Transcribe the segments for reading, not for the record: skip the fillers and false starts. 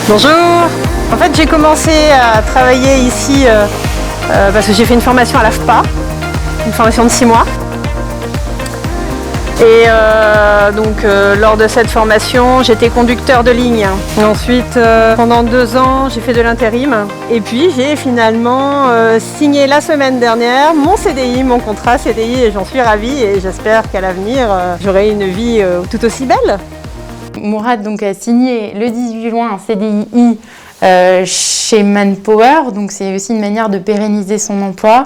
Bonjour. En fait, j'ai commencé à travailler ici parce que j'ai fait une formation à l'AFPA, une formation de 6 mois. Et lors de cette formation, j'étais conducteur de ligne. Et ensuite, pendant 2 ans, j'ai fait de l'intérim. Et puis, j'ai finalement signé la semaine dernière mon CDI, mon contrat CDI, et j'en suis ravie. Et j'espère qu'à l'avenir, j'aurai une vie tout aussi belle. Mourad donc, a signé le 18 juin un CDI chez Manpower, donc c'est aussi une manière de pérenniser son emploi.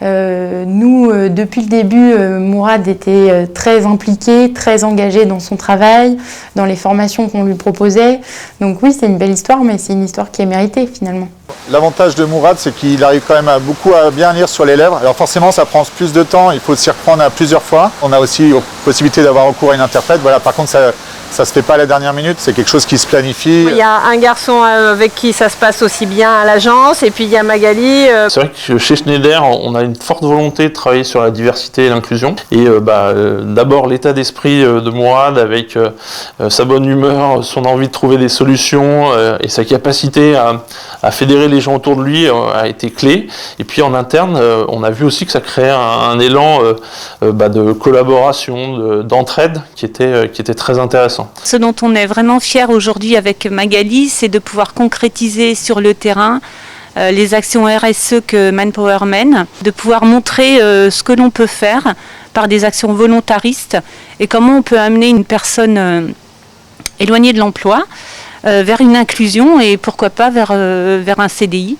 Nous, depuis le début, Mourad était très impliqué, très engagé dans son travail, dans les formations qu'on lui proposait. Donc oui, c'est une belle histoire, mais c'est une histoire qui est méritée finalement. L'avantage de Mourad, c'est qu'il arrive quand même à bien lire sur les lèvres. Alors forcément, ça prend plus de temps, il faut s'y reprendre à plusieurs fois. On a aussi la possibilité d'avoir recours à une interprète. Voilà, par contre, ça se fait pas à la dernière minute, c'est quelque chose qui se planifie. Il y a un garçon avec qui ça se passe aussi bien à l'agence, et puis il y a Magali. C'est vrai que chez Schneider, on a une forte volonté de travailler sur la diversité et l'inclusion. Et d'abord l'état d'esprit de Mourad avec sa bonne humeur, son envie de trouver des solutions et sa capacité à fédérer les gens autour de lui a été clé. Et puis en interne, on a vu aussi que ça créait un élan de collaboration, d'entraide qui était très intéressant. Ce dont on est vraiment fier aujourd'hui avec Magali, c'est de pouvoir concrétiser sur le terrain les actions RSE que Manpower mène, de pouvoir montrer ce que l'on peut faire par des actions volontaristes et comment on peut amener une personne éloignée de l'emploi vers une inclusion et pourquoi pas vers un CDI.